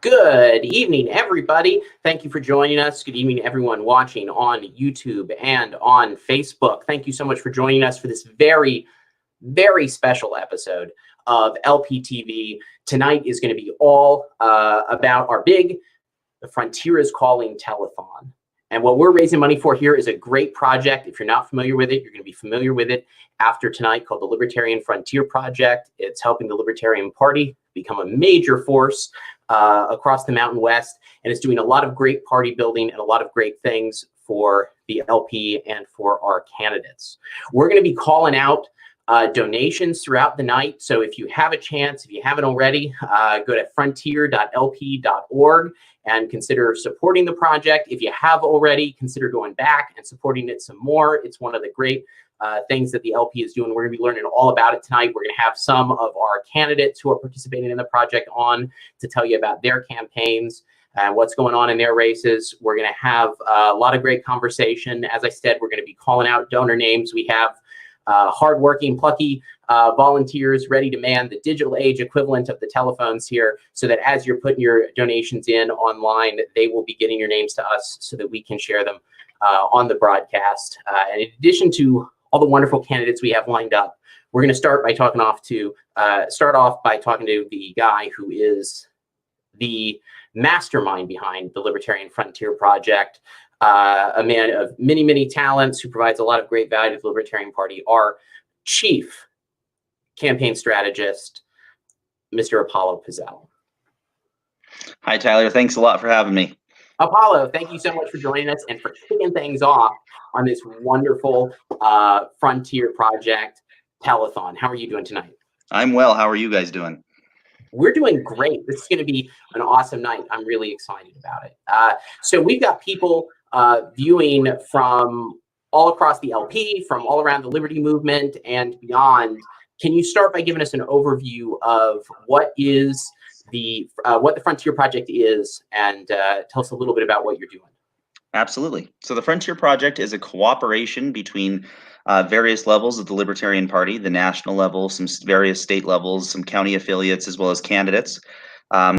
Good evening, everybody. Thank you for joining us. Good evening, everyone watching on YouTube and on Facebook. Thank you so much for joining us for this very, very special episode of LPTV. Tonight is going to be all about our big The Frontier is Calling Telethon. And what we're raising money for here is a great project. If you're not familiar with it, you're going to be familiar with it after tonight, called the Libertarian Frontier Project. It's helping the Libertarian Party become a major force across the Mountain West, and it's doing a lot of great party building and a lot of great things for the LP and for our candidates. We're going to be calling out donations throughout the night. So if you have a chance, if you haven't already, go to frontier.lp.org and consider supporting the project. If you have already, consider going back and supporting it some more. It's one of the great things that the LP is doing. We're going to be learning all about it tonight. We're going to have some of our candidates who are participating in the project on to tell you about their campaigns and what's going on in their races. We're going to have a lot of great conversation. As I said, we're going to be calling out donor names. We have hardworking, plucky volunteers ready to man the digital age equivalent of the telephones here, so that as you're putting your donations in online, they will be getting your names to us so that we can share them on the broadcast. And in addition to all the wonderful candidates we have lined up, we're going to start off by talking to the guy who is the mastermind behind the Libertarian Frontier Project, a man of many, many talents who provides a lot of great value to the Libertarian Party, our chief campaign strategist, Mr. Apollo Pizzell. Hi, Tyler. Thanks a lot for having me. Apollo, thank you so much for joining us and for kicking things off on this wonderful Frontier Project Telethon. How are you doing tonight? I'm well. How are you guys doing? We're doing great. This is going to be an awesome night. I'm really excited about it. So we've got people viewing from all across the LP, from all around the Liberty Movement and beyond. Can you start by giving us an overview of what the Frontier Project is, and tell us a little bit about what you're doing? Absolutely. So the Frontier Project is a cooperation between various levels of the Libertarian Party, the national level, some various state levels, some county affiliates, as well as candidates,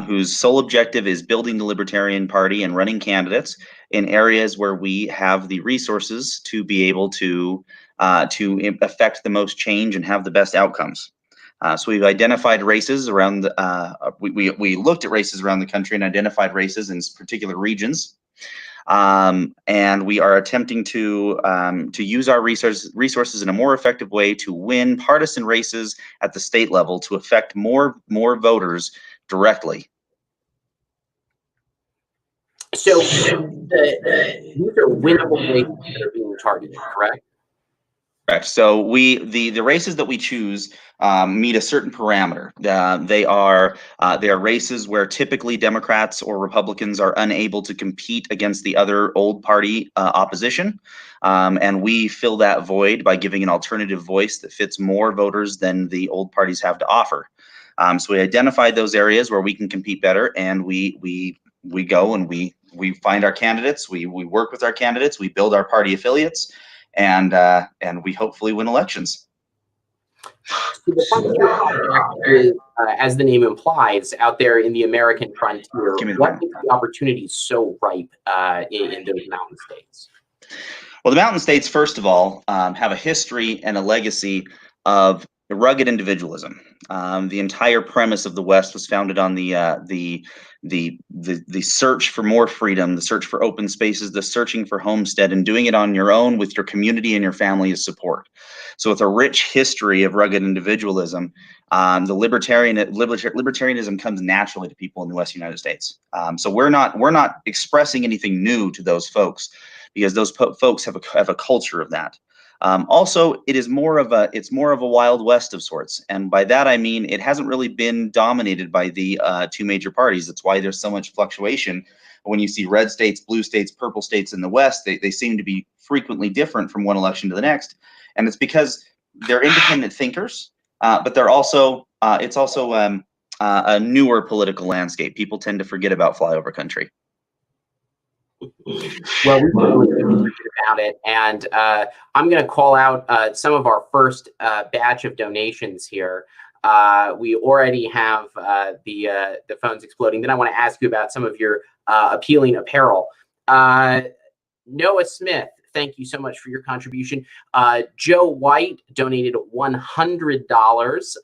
whose sole objective is building the Libertarian Party and running candidates in areas where we have the resources to be able to affect the most change and have the best outcomes. So we've identified races around we looked at races around the country and identified races in particular regions. And we are attempting to use our resources in a more effective way to win partisan races at the state level to affect more voters directly. So these are winnable races that are being targeted, correct? Correct. So the races that we choose meet a certain parameter. They are races where typically Democrats or Republicans are unable to compete against the other old party opposition, and we fill that void by giving an alternative voice that fits more voters than the old parties have to offer. So we identified those areas where we can compete better, and we go and we find our candidates. We work with our candidates. We build our party affiliates. And we hopefully win elections. So the Frontier Project is, as the name implies, out there in the American frontier. What makes the opportunities so ripe in those mountain states? Well, the mountain states, first of all, have a history and a legacy of rugged individualism. The entire premise of the West was founded on the search for more freedom, the search for open spaces, the searching for homestead, and doing it on your own with your community and your family as support. So with a rich history of rugged individualism, the libertarianism comes naturally to people in the West United States. So we're not expressing anything new to those folks, because those folks have a culture of that. Also, it's more of a Wild West of sorts, and by that I mean it hasn't really been dominated by the two major parties. That's why there's so much fluctuation. When you see red states, blue states, purple states in the West, they seem to be frequently different from one election to the next, and it's because they're independent thinkers, but they're also it's also a newer political landscape. People tend to forget about flyover country. Well, we forget about it, and I'm going to call out some of our first batch of donations here. We already have the phones exploding. Then I want to ask you about some of your appealing apparel. Noah Smith, thank you so much for your contribution. Joe White donated $100.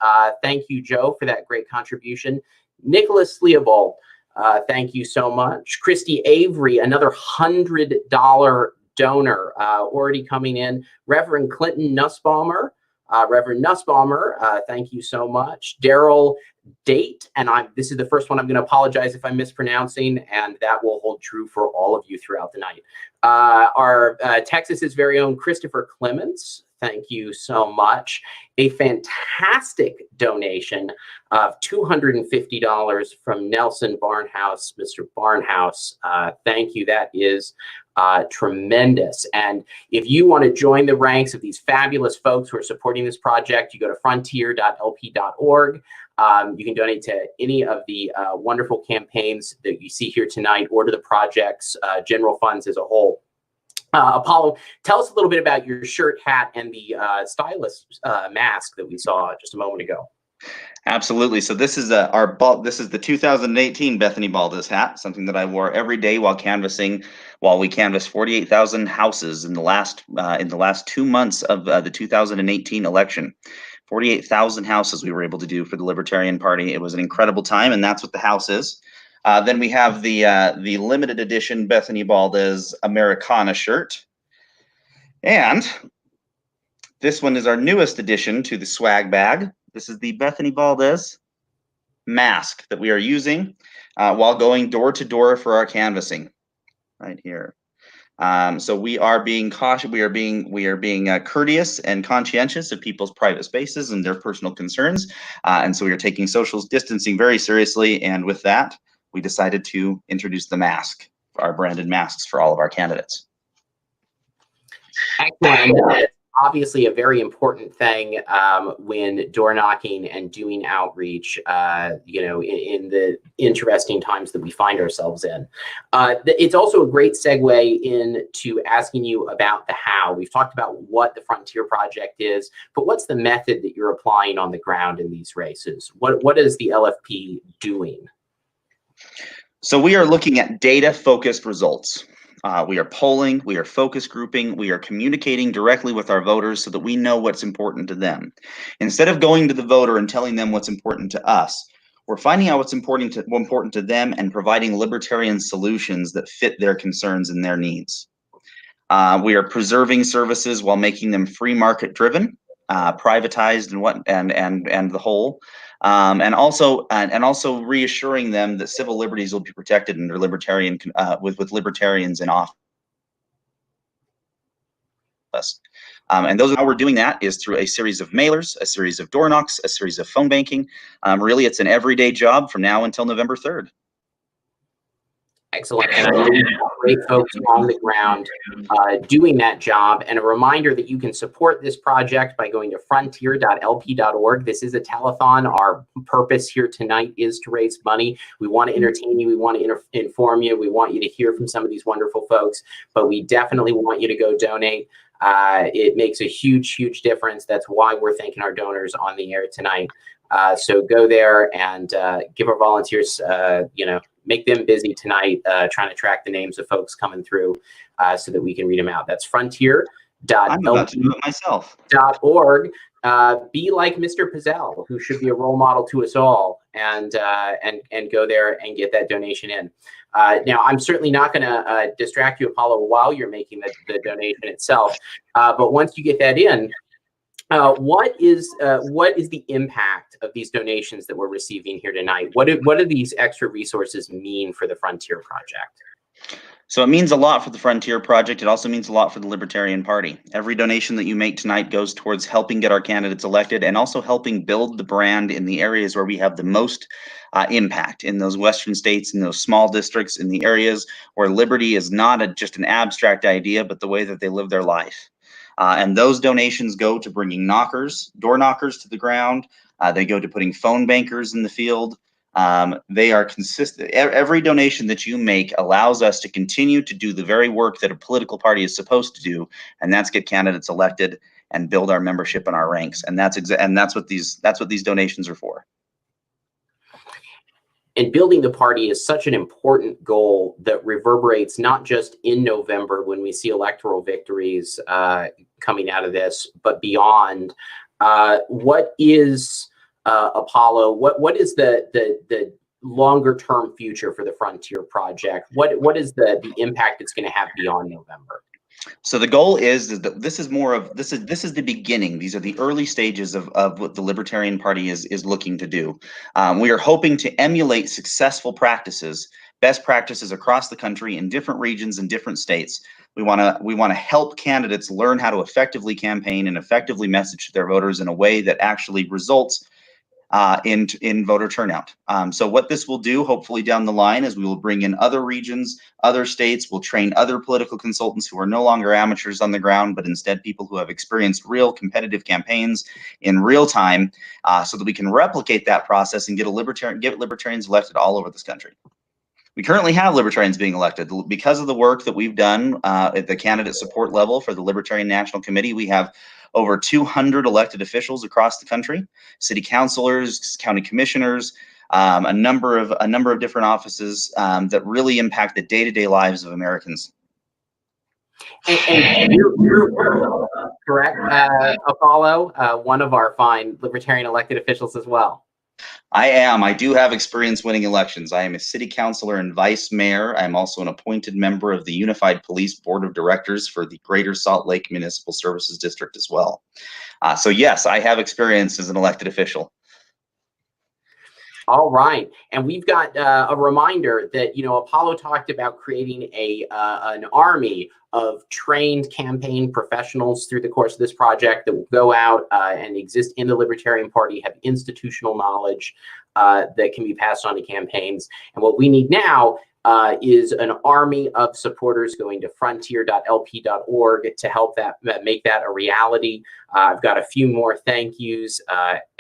Thank you, Joe, for that great contribution. Nicholas Leopold, thank you so much. Christy Avery, another $100 donor already coming in. Reverend Clinton Nussbaumer, thank you so much. Daryl Date, and this is the first one I'm going to apologize if I'm mispronouncing, and that will hold true for all of you throughout the night. Our Texas's very own Christopher Clements, thank you so much. A fantastic donation of $250 from Nelson Barnhouse. Mr. Barnhouse, thank you. That is tremendous. And if you want to join the ranks of these fabulous folks who are supporting this project, you go to frontier.lp.org. You can donate to any of the wonderful campaigns that you see here tonight, or to the project's general funds as a whole. Apollo, tell us a little bit about your shirt, hat, and the stylist mask that we saw just a moment ago. Absolutely. So this is the 2018 Bethany Baldes hat, something that I wore every day while canvassing. While we canvassed 48,000 houses in the last 2 months of the 2018 election. 48,000 houses we were able to do for the Libertarian Party. It was an incredible time, and that's what the house is. Then we have the limited edition Bethany Baldes Americana shirt. And this one is our newest addition to the swag bag. This is the Bethany Baldes mask that we are using while going door to door for our canvassing, right here. So we are being cautious. We are being courteous and conscientious of people's private spaces and their personal concerns, and so we are taking social distancing very seriously. And with that, we decided to introduce the mask, our branded masks for all of our candidates. Excellent. Obviously a very important thing when door knocking and doing outreach, in the interesting times that we find ourselves in. It's also a great segue into asking you about the how. We've talked about what the Frontier Project is, but what's the method that you're applying on the ground in these races? What is the LFP doing? So we are looking at data-focused results. We are polling, we are focus grouping, we are communicating directly with our voters so that we know what's important to them. Instead of going to the voter and telling them what's important to us, we're finding out what's important to them and providing libertarian solutions that fit their concerns and their needs. We are preserving services while making them free market driven, privatized and the whole. And also reassuring them that civil liberties will be protected under libertarian with libertarians in office. And how we're doing that is through a series of mailers, a series of door knocks, a series of phone banking. Really, it's an everyday job from now until November 3rd. Excellent. And I know you have great folks on the ground doing that job. And a reminder that you can support this project by going to frontier.lp.org. This is a telethon. Our purpose here tonight is to raise money. We want to entertain you. We want to inform you. We want you to hear from some of these wonderful folks, but we definitely want you to go donate. It makes a huge, huge difference. That's why we're thanking our donors on the air tonight. So go there and give our volunteers, make them busy tonight, trying to track the names of folks coming through so that we can read them out. That's frontier.lp.org. Be like Mr. Pizzell, who should be a role model to us all, and go there and get that donation in. Now, I'm certainly not going to distract you, Apollo, while you're making the donation itself. But once you get that in, what is the impact of these donations that we're receiving here tonight? What do these extra resources mean for the Frontier Project? So it means a lot for the Frontier Project. It also means a lot for the Libertarian Party. Every donation that you make tonight goes towards helping get our candidates elected and also helping build the brand in the areas where we have the most impact, in those western states, in those small districts, in the areas where liberty is not just an abstract idea, but the way that they live their life. And those donations go to bringing door knockers to the ground. They go to putting phone bankers in the field. They are consistent. Every donation that you make allows us to continue to do the very work that a political party is supposed to do, and that's get candidates elected. and build our membership and our ranks. And that's what these donations are for. And building the party is such an important goal that reverberates not just in November when we see electoral victories coming out of this, but beyond. What is Apollo? What is the longer term future for the Frontier Project? What is the impact it's going to have beyond November? So the goal is that this is the beginning. These are the early stages of what the Libertarian Party is looking to do. We are hoping to emulate successful practices, best practices across the country in different regions and different states. We want to help candidates learn how to effectively campaign and effectively message to their voters in a way that actually results in voter turnout. So what this will do, hopefully down the line, is we will bring in other regions, other states. We'll train other political consultants who are no longer amateurs on the ground, but instead people who have experienced real competitive campaigns in real time, so that we can replicate that process and get libertarians elected all over this country. We currently have libertarians being elected because of the work that we've done at the candidate support level for the Libertarian National Committee. We have over 200 elected officials across the country, city councilors, county commissioners, a number of different offices that really impact the day-to-day lives of Americans. And you're correct, Apollo, one of our fine libertarian elected officials as well. I do have experience winning elections. I am a city councilor and vice mayor. I'm also an appointed member of the Unified Police Board of Directors for the Greater Salt Lake Municipal Services District as well. So yes, I have experience as an elected official. All right, and we've got a reminder that Apollo talked about creating an army of trained campaign professionals through the course of this project that will go out and exist in the Libertarian Party, have institutional knowledge that can be passed on to campaigns. And what we need now is an army of supporters going to frontier.lp.org to help make that a reality. I've got a few more thank yous.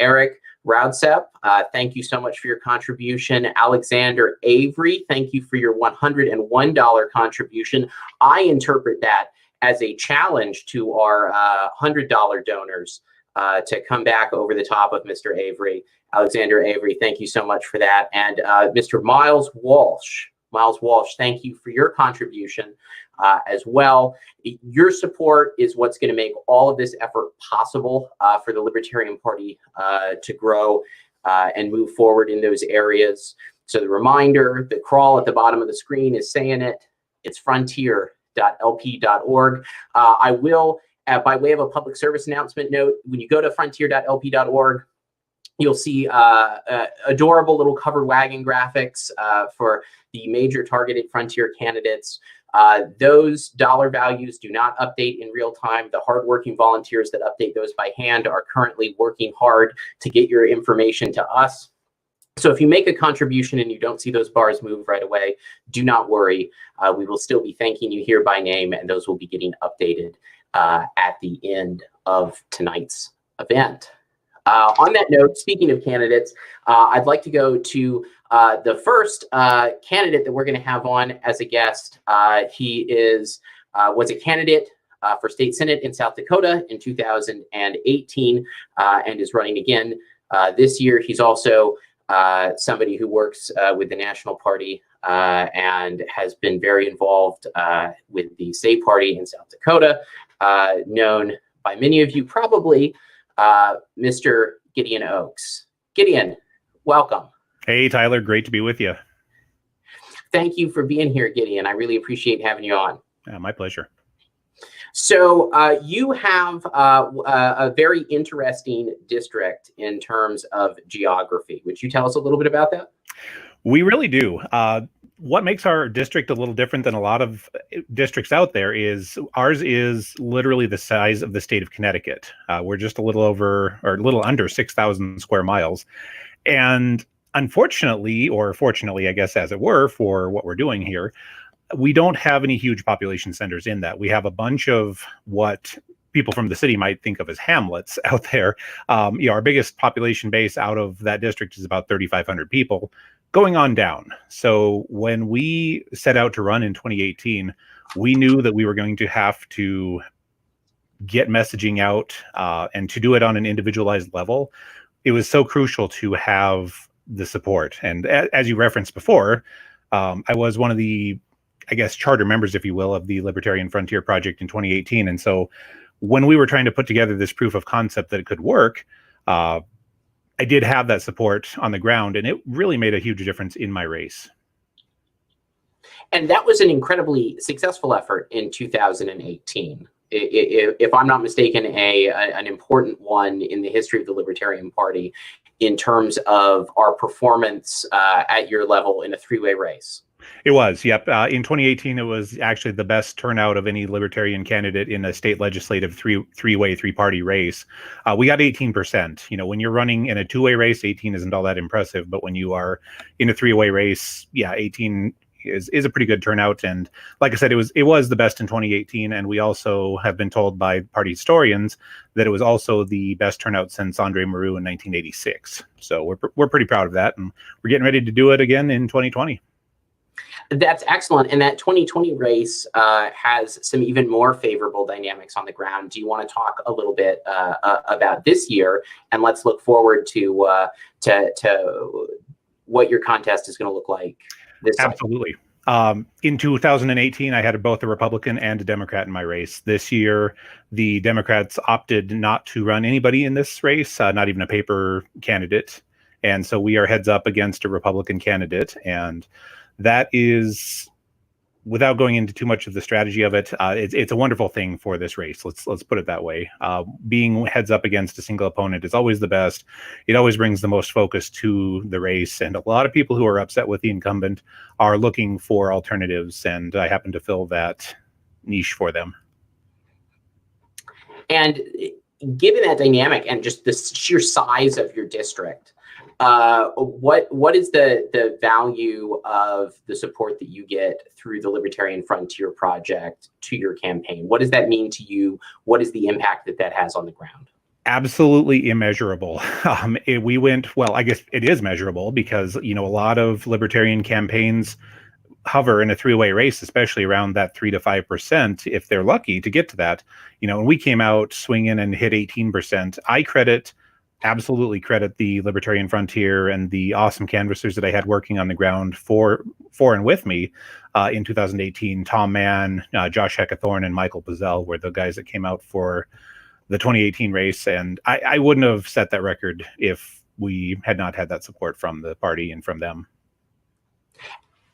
Eric Raudsep, thank you so much for your contribution. Alexander Avery, thank you for your $101 contribution. I interpret that as a challenge to our $100 donors to come back over the top of Mr. Avery. Alexander Avery, thank you so much for that. And Mr. Miles Walsh, thank you for your contribution as well. Your support is what's going to make all of this effort possible for the Libertarian Party to grow and move forward in those areas. So the reminder, the crawl at the bottom of the screen is saying it. It's frontier.lp.org. I will, by way of a public service announcement note, when you go to frontier.lp.org, you'll see adorable little covered wagon graphics for the major targeted Frontier candidates. Those dollar values do not update in real time. The hardworking volunteers that update those by hand are currently working hard to get your information to us. So if you make a contribution and you don't see those bars move right away, do not worry. We will still be thanking you here by name, and those will be getting updated at the end of tonight's event. On that note, speaking of candidates, I'd like to go to the first candidate that we're going to have on as a guest. He was a candidate for state senate in South Dakota in 2018 and is running again this year. He's also somebody who works with the National Party and has been very involved with the state party in South Dakota, known by many of you probably, Mr. Gideon Oaks. Gideon, welcome. Hey, Tyler, great to be with you. Thank you for being here, Gideon. I really appreciate having you on. My pleasure. So you have a very interesting district in terms of geography. Would you tell us a little bit about that? We really do. What makes our district a little different than a lot of districts out there is ours is literally the size of the state of Connecticut. We're just a little over or a little under 6,000 square miles. And unfortunately, or fortunately, I guess, as it were, for what we're doing here, we don't have any huge population centers in that. We have a bunch of what people from the city might think of as hamlets out there. Our biggest population base out of that district is about 3,500 people, going on down. So when we set out to run in 2018, we knew that we were going to have to get messaging out and to do it on an individualized level, it was so crucial to have the support. And as you referenced before, I was one of the, I guess, charter members, if you will, of the Libertarian Frontier Project in 2018. And so when we were trying to put together this proof of concept that it could work, I did have that support on the ground, and it really made a huge difference in my race. And that was an incredibly successful effort in 2018. If I'm not mistaken, an important one in the history of the Libertarian Party in terms of our performance at your level in a three-way race. It was, yep. In 2018, it was actually the best turnout of any Libertarian candidate in a state legislative three-way, three-party race. We got 18%. You know, when you're running in a two-way race, 18 isn't all that impressive. But when you are in a three-way race, yeah, 18 is a pretty good turnout. And like I said, it was the best in 2018. And we also have been told by party historians that it was also the best turnout since Andre Maru in 1986. So we're pretty proud of that, and we're getting ready to do it again in 2020. That's excellent. And that 2020 race has some even more favorable dynamics on the ground. Do you want to talk a little bit about this year? And let's look forward to what your contest is going to look like this cycle. Absolutely. In 2018, I had both a Republican and a Democrat in my race. This year, the Democrats opted not to run anybody in this race, not even a paper candidate. And so we are heads up against a Republican candidate. And that is, without going into too much of the strategy of it, it's a wonderful thing for this race. Let's put it that way. Being heads up against a single opponent is always the best. It always brings the most focus to the race. And a lot of people who are upset with the incumbent are looking for alternatives. And I happen to fill that niche for them. And given that dynamic and just the sheer size of your district, what is the value of the support that you get through the Libertarian Frontier Project to your campaign? What does that mean to you? What is the impact that has on the ground? Absolutely immeasurable. We went, well, I guess it is measurable because, you know, a lot of Libertarian campaigns hover in a three-way race, especially around that 3 to 5%, if they're lucky to get to that. You know, and we came out swinging and hit 18%. Absolutely credit the Libertarian Frontier and the awesome canvassers that I had working on the ground for and with me in 2018. Tom Mann, Josh Heckathorn, and Michael Pizzell were the guys that came out for the 2018 race. And I wouldn't have set that record if we had not had that support from the party and from them.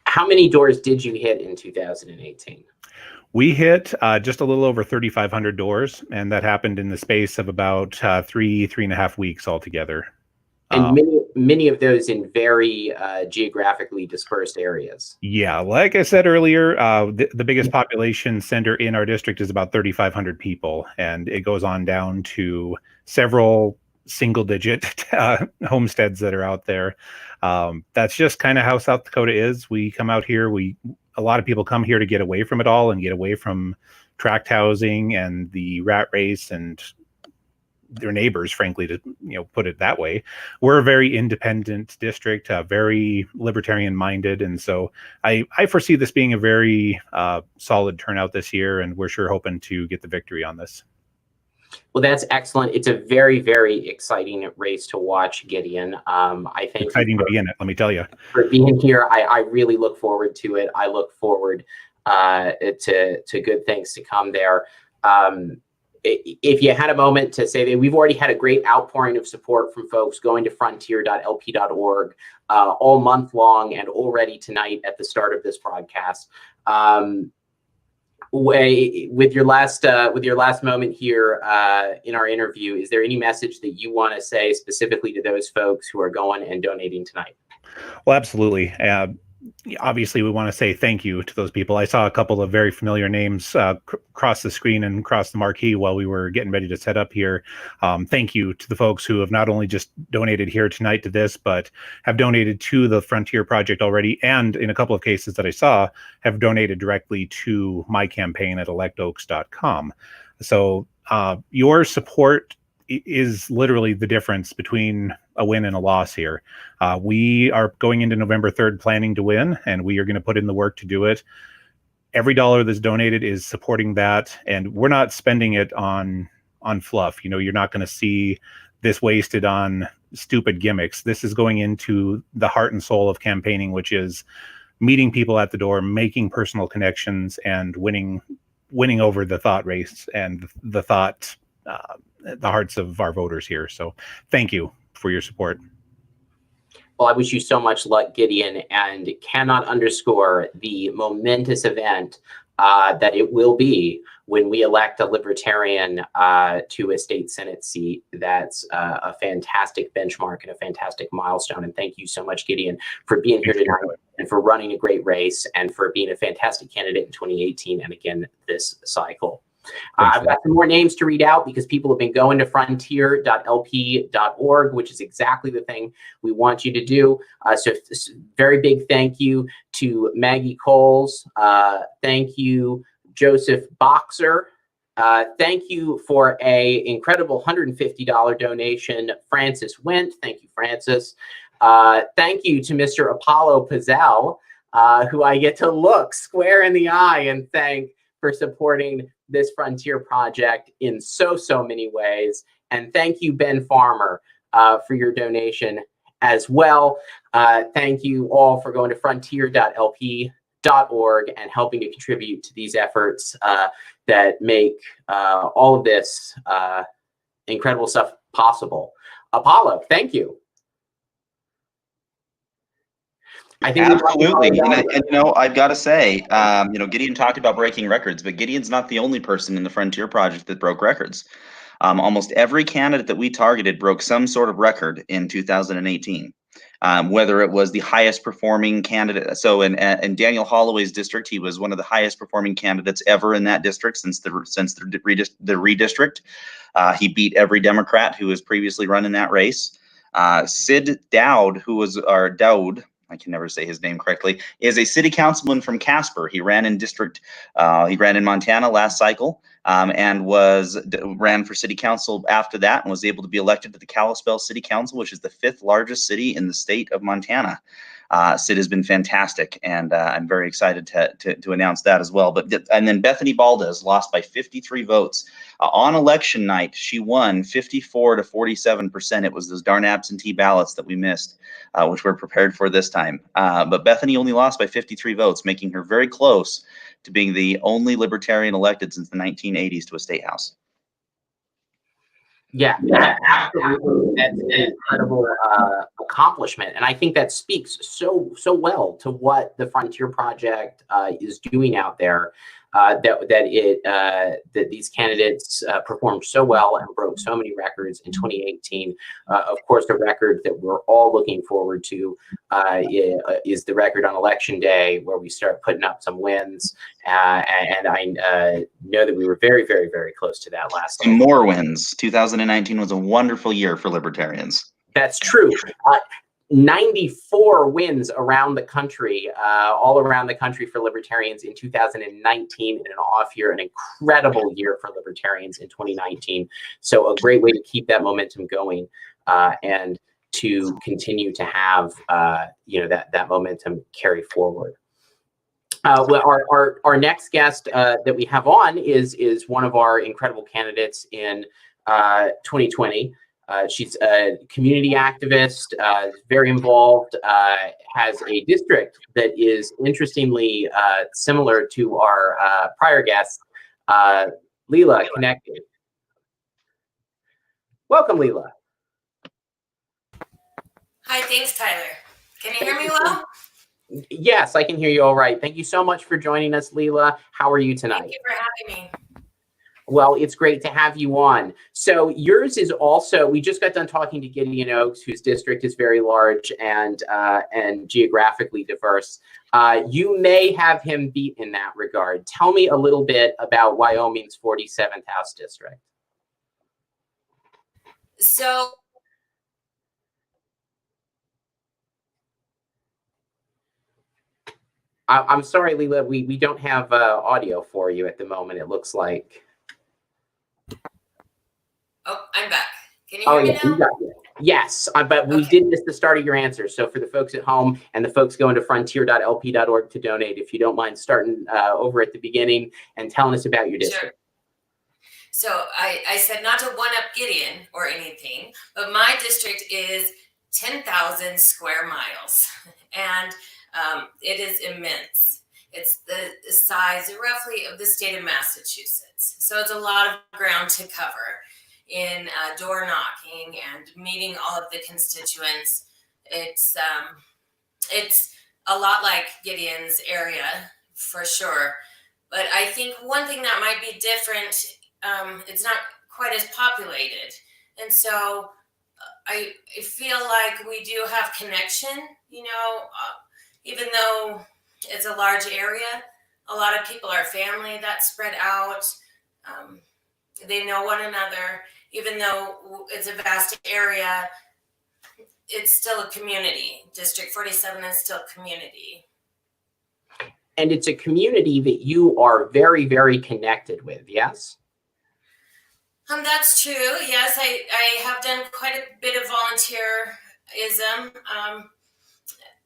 How many doors did you hit in 2018? We hit just a little over 3,500 doors, and that happened in the space of about 3.5 weeks altogether. And many of those in very geographically dispersed areas. Yeah, like I said earlier, the biggest population center in our district is about 3,500 people, and it goes on down to several single-digit homesteads that are out there. That's just kind of how South Dakota is. We come out here, a lot of people come here to get away from it all and get away from tract housing and the rat race and their neighbors, frankly, to put it that way. We're a very independent district, very libertarian minded. And so I foresee this being a very solid turnout this year, and we're sure hoping to get the victory on this. Well, that's excellent. It's a very, very exciting race to watch, Gideon. I think exciting to be in it, let me tell you. For being here, I really look forward to it. I look forward to good things to come there. If you had a moment to say that we've already had a great outpouring of support from folks going to frontier.lp.org all month long and already tonight at the start of this broadcast. With your last moment here in our interview, is there any message that you want to say specifically to those folks who are going and donating tonight? Well, absolutely. Obviously, we want to say thank you to those people. I saw a couple of very familiar names cross the screen and cross the marquee while we were getting ready to set up here. Thank you to the folks who have not only just donated here tonight to this, but have donated to the Frontier Project already, and in a couple of cases that I saw, have donated directly to my campaign at electoaks.com. So your support is literally the difference between a win and a loss here. We are going into November 3rd planning to win, and we are going to put in the work to do it. every dollar that's donated is supporting that, and we're not spending it on fluff. You know, you're not going to see this wasted on stupid gimmicks. This is going into the heart and soul of campaigning, which is meeting people at the door, making personal connections, and winning over the thought race and the hearts of our voters here. So thank you for your support. Well, I wish you so much luck, Gideon, and cannot underscore the momentous event that it will be when we elect a Libertarian to a state Senate seat. That's a fantastic benchmark and a fantastic milestone. And thank you so much, Gideon, for being here tonight and for running a great race and for being a fantastic candidate in 2018 and again this cycle. I've got some more names to read out because people have been going to frontier.lp.org, which is exactly the thing we want you to do. So very big thank you to Maggie Coles. Thank you, Joseph Boxer. Thank you for a incredible $150 donation, Francis Went. Thank you, Francis. Thank you to Mr. Apollo Pizzell, who I get to look square in the eye and thank for supporting this Frontier project in so many ways. And thank you, Ben Farmer, for your donation as well. Thank you all for going to frontier.lp.org and helping to contribute to these efforts that make all of this incredible stuff possible. Apollo, thank you. I think absolutely, and you know, I've got to say, you know, Gideon talked about breaking records, but Gideon's not the only person in the Frontier Project that broke records. Almost every candidate that we targeted broke some sort of record in 2018. Whether it was the highest performing candidate, so in Daniel Holloway's district, he was one of the highest performing candidates ever in that district since the redistrict. He beat every Democrat who was previously run in that race. Sid Dowd, who was Dowd, I can never say his name correctly, is a city councilman from Casper. He ran in Montana last cycle, and ran for city council after that, and was able to be elected to the Kalispell City Council, which is the 5th largest city in the state of Montana. Sid has been fantastic, and I'm very excited to announce that as well. And then Bethany Baldes lost by 53 votes. On election night, she won 54 to 47%. It was those darn absentee ballots that we missed, which we're prepared for this time. But Bethany only lost by 53 votes, making her very close to being the only Libertarian elected since the 1980s to a state house. Yeah, absolutely. That's an incredible accomplishment, and I think that speaks so well to what the Frontier Project is doing out there. That these candidates performed so well and broke so many records in 2018. Of course, the record that we're all looking forward to is the record on election day, where we start putting up some wins. And I know that we were very close to that last time. More wins. 2019 was a wonderful year for Libertarians. That's true. 94 wins around the country, all around the country for Libertarians in 2019 in an off year, an incredible year for Libertarians in 2019. So a great way to keep that momentum going and to continue to have you know, that momentum carry forward. Well, our next guest that we have on is one of our incredible candidates in 2020. She's a community activist, very involved, has a district that is interestingly similar to our prior guest, Lila Cady. Welcome, Lila. Hi, thanks, Tyler. Can you hear me well? Yes, I can hear you all right. Thank you so much for joining us, Lila. How are you tonight? Thank you for having me. Well, it's great to have you on. So yours is also, we just got done talking to Gideon Oaks, whose district is very large and geographically diverse. You may have him beat in that regard. Tell me a little bit about Wyoming's 47th House District. So I'm sorry, Lila, we don't have audio for you at the moment, it looks like. Oh, I'm back. Can you hear me now? Yes, but we Okay. did miss the start of your answer. So for the folks at home and the folks going to frontier.lp.org to donate, if you don't mind starting over at the beginning and telling us about your district. Sure. So I said not to one up Gideon or anything, but my district is 10,000 square miles, and it is immense. It's the size roughly of the state of Massachusetts. So it's a lot of ground to cover in door knocking and meeting all of the constituents. It's a lot like Gideon's area for sure. But I think one thing that might be different, it's not quite as populated. And so I feel like we do have connection, even though it's a large area, a lot of people are family that's spread out. They know one another. Even though it's a vast area, it's still a community. District 47 is still community. And it's a community that you are very, very connected with, yes? That's true. Yes, I have done quite a bit of volunteerism.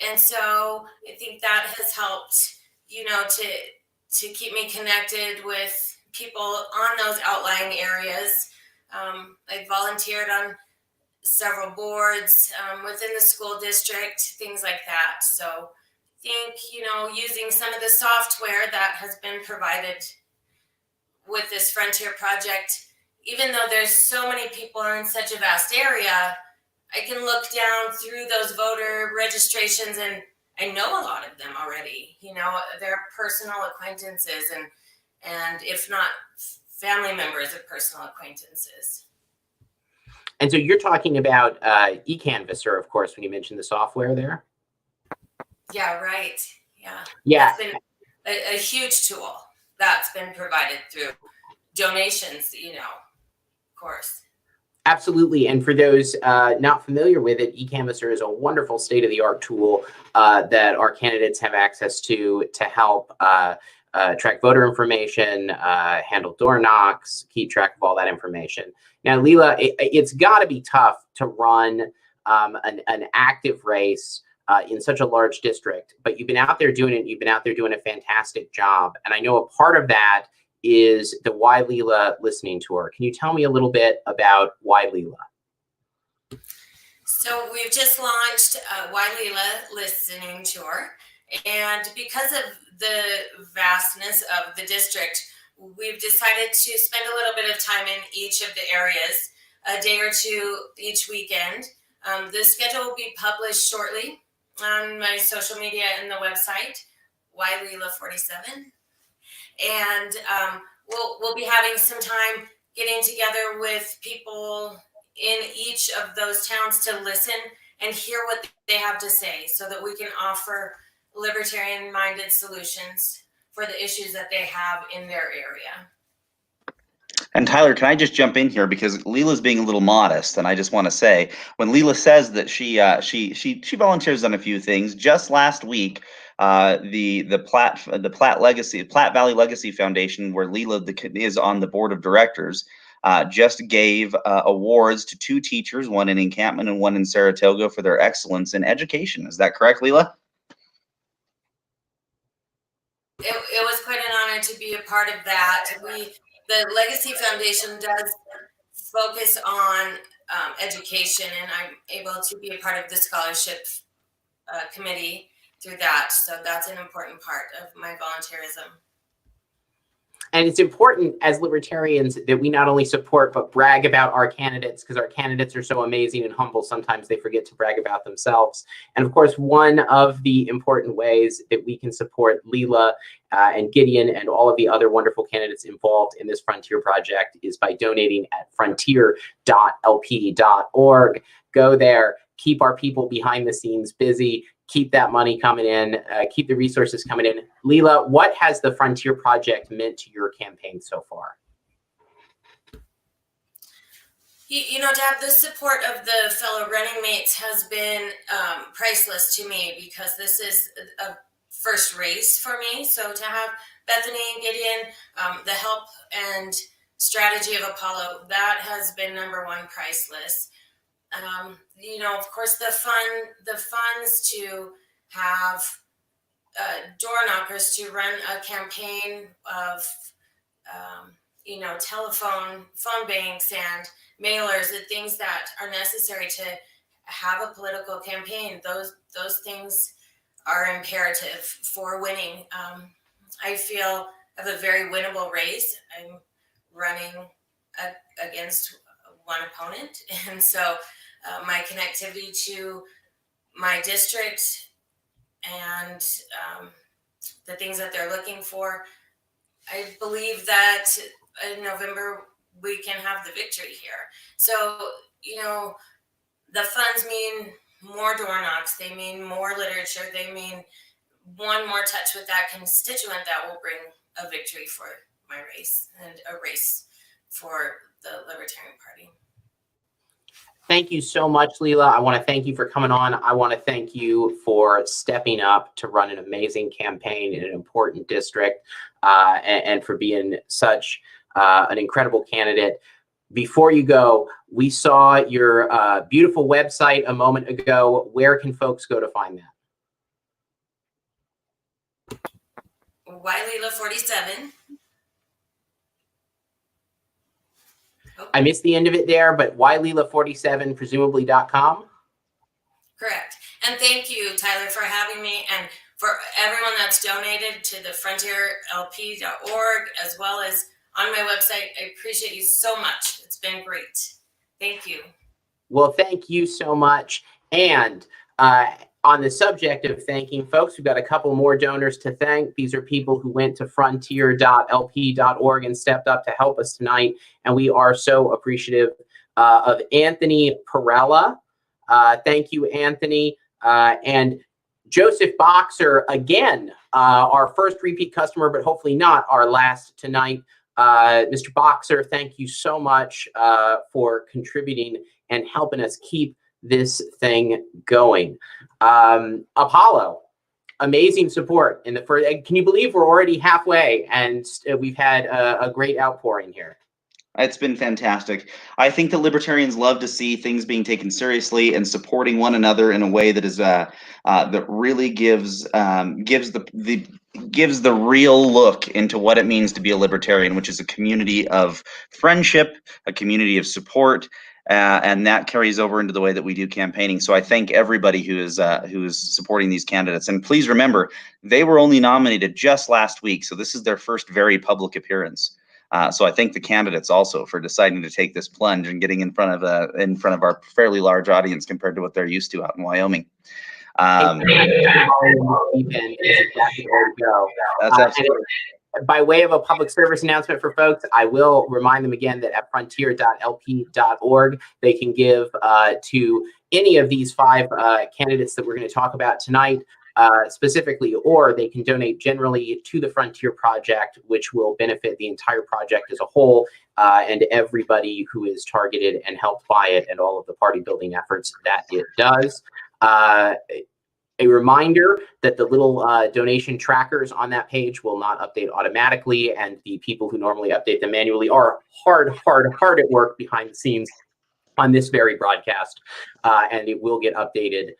And so I think that has helped, to keep me connected with people on those outlying areas. I volunteered on several boards within the school district, things like that. So I think, using some of the software that has been provided with this Frontier project, even though there's so many people in such a vast area, I can look down through those voter registrations and I know a lot of them already. They're personal acquaintances and if not family members of personal acquaintances. And so you're talking about eCanvasser, of course, when you mentioned the software there. Yeah, right. Yeah. Yeah. That's been a huge tool that's been provided through donations, of course. Absolutely. And for those not familiar with it, eCanvasser is a wonderful state-of-the-art tool that our candidates have access to help track voter information, handle door knocks, keep track of all that information. Now, Lila, it's got to be tough to run an active race in such a large district, but you've been out there doing it. You've been out there doing a fantastic job. And I know a part of that is the Why Lila listening tour. Can you tell me a little bit about Why Lila? So we've just launched Why Lila listening tour. And because of the vastness of the district, we've decided to spend a little bit of time in each of the areas, a day or two each weekend. The schedule will be published shortly on my social media and the website, Why Lila 47. And we'll be having some time getting together with people in each of those towns to listen and hear what they have to say so that we can offer libertarian-minded solutions for the issues that they have in their area. And Tyler, can I just jump in here because Lila's being a little modest, and I just want to say when Lila says that she volunteers on a few things. Just last week, the Platte Valley Legacy Foundation, where Lila is on the board of directors, just gave awards to 2 teachers, one in Encampment and one in Saratoga, for their excellence in education. Is that correct, Lila? It was quite an honor to be a part of that. The Legacy Foundation does focus on education, and I'm able to be a part of the scholarship committee through that. So that's an important part of my volunteerism. And it's important as libertarians that we not only support but brag about our candidates, because our candidates are so amazing and humble. Sometimes they forget to brag about themselves. And of course, one of the important ways that we can support Lila and Gideon and all of the other wonderful candidates involved in this Frontier project is by donating at frontier.lp.org. Go there, keep our people behind the scenes busy, keep that money coming in, keep the resources coming in. Lila, what has the Frontier Project meant to your campaign so far? To have the support of the fellow running mates has been priceless to me, because this is a first race for me. So to have Bethany and Gideon, the help and strategy of Apollo, that has been #1 priceless. of course, the funds to have door knockers, to run a campaign of, telephone, phone banks and mailers, the things that are necessary to have a political campaign. Those things are imperative for winning. I feel I have a very winnable race. I'm running against one opponent, and so my connectivity to my district and the things that they're looking for, I believe that in November we can have the victory here. So, the funds mean more door knocks, they mean more literature, they mean one more touch with that constituent that will bring a victory for my race and a race for the Libertarian Party. Thank you so much, Lila. I want to thank you for coming on. I want to thank you for stepping up to run an amazing campaign in an important district, and for being such an incredible candidate. Before you go, we saw your beautiful website a moment ago. Where can folks go to find that? Lila47. I missed the end of it there, but Lila47, presumably.com. Correct. And thank you, Tyler, for having me, and for everyone that's donated to the frontierlp.org, as well as on my website. I appreciate you so much. It's been great. Thank you. Well, thank you so much. And on the subject of thanking folks, we've got a couple more donors to thank. These are people who went to frontier.lp.org and stepped up to help us tonight. And we are so appreciative of Anthony Perella. Thank you, Anthony. And Joseph Boxer, again, our first repeat customer, but hopefully not our last tonight. Mr. Boxer, thank you so much for contributing and helping us keep this thing going. Apollo, amazing support in the first. Can you believe we're already halfway and we've had a great outpouring here? It's been fantastic. I think that libertarians love to see things being taken seriously and supporting one another in a way that is that really gives the real look into what it means to be a libertarian, which is a community of friendship, a community of support, and that carries over into the way that we do campaigning. So I thank everybody who is supporting these candidates. And please remember, they were only nominated just last week, so this is their first very public appearance. So I thank the candidates also for deciding to take this plunge and getting in front of our fairly large audience compared to what they're used to out in Wyoming. That's absolutely. By way of a public service announcement for folks, I will remind them again that at frontier.lp.org, they can give to any of these 5 candidates that we're going to talk about tonight specifically, or they can donate generally to the Frontier Project, which will benefit the entire project as a whole and everybody who is targeted and helped by it and all of the party building efforts that it does. A reminder that the little donation trackers on that page will not update automatically, and the people who normally update them manually are hard at work behind the scenes on this very broadcast, and it will get updated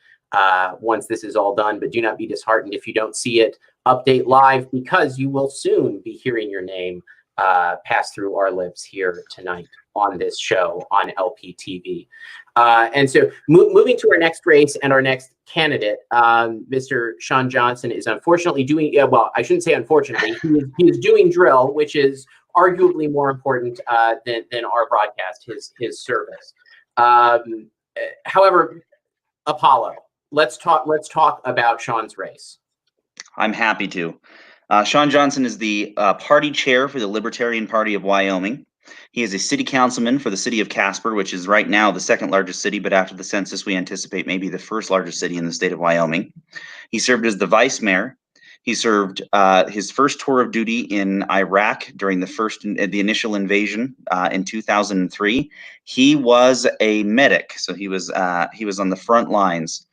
once this is all done. But do not be disheartened if you don't see it update live, because you will soon be hearing your name pass through our lips here tonight on this show on LPTV. And so moving to our next race and our next candidate, Mr. Shawn Johnson is unfortunately doing, well, I shouldn't say unfortunately, he is doing drill, which is arguably more important than our broadcast, his service. However, Apollo, let's talk about Shawn's race. I'm happy to. Shawn Johnson is the party chair for the Libertarian Party of Wyoming. He is a city councilman for the city of Casper, which is right now the 2nd largest city, but after the census, we anticipate maybe the 1st largest city in the state of Wyoming. He served as the vice mayor. He served his first tour of duty in Iraq during the initial invasion in 2003. He was a medic, so he was on the front lines.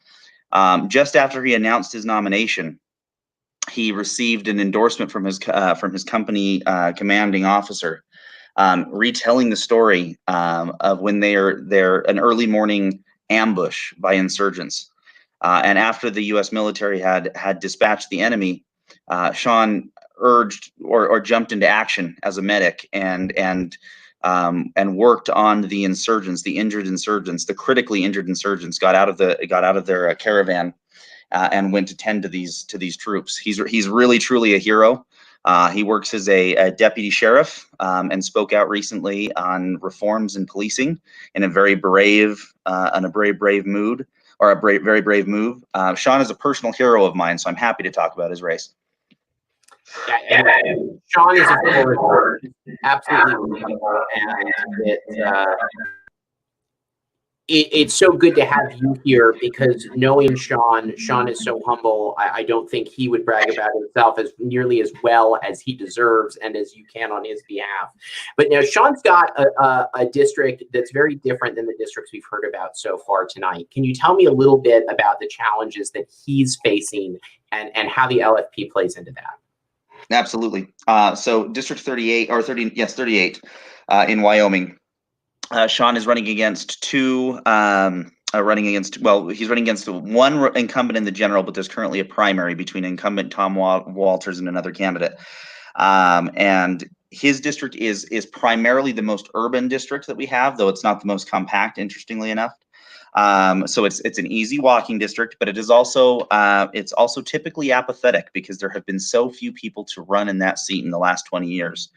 Just after he announced his nomination, he received an endorsement from his company commanding officer, retelling the story of when they're an early morning ambush by insurgents. And after the U.S. military had dispatched the enemy, Sean urged or jumped into action as a medic and worked on the insurgents, the injured insurgents, the critically injured insurgents. Got out of their caravan and went to tend to these troops. He's really truly a hero. He works as a deputy sheriff and spoke out recently on reforms in policing in a very brave mood, or very brave move. Sean is a personal hero of mine, so I'm happy to talk about his race. Yeah, and Sean is a forward, absolutely wonderful, and it's so good to have you here, because knowing Sean is so humble. I don't think he would brag about himself as nearly as well as he deserves and as you can on his behalf. But now Sean's got a district that's very different than the districts we've heard about so far tonight. Can you tell me a little bit about the challenges that he's facing and how the LFP plays into that? Absolutely. So District 38 or 30, yes, 38 in Wyoming. Sean is running against he's running against one incumbent in the general, but there's currently a primary between incumbent Tom Walters and another candidate. And his district is primarily the most urban district that we have, though it's not the most compact, interestingly enough. So it's an easy walking district, but it's also typically apathetic because there have been so few people to run in that seat in the last 20 years.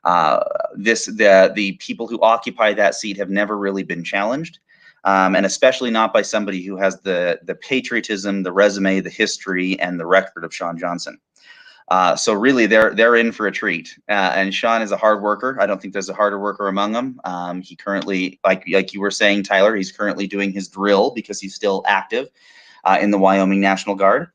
The people who occupy that seat have never really been challenged, and especially not by somebody who has the patriotism, the resume, the history, and the record of Sean Johnson. So really, they're in for a treat. And Sean is a hard worker. I don't think there's a harder worker among them. He currently, like you were saying, Tyler, he's currently doing his drill because he's still active in the Wyoming National Guard.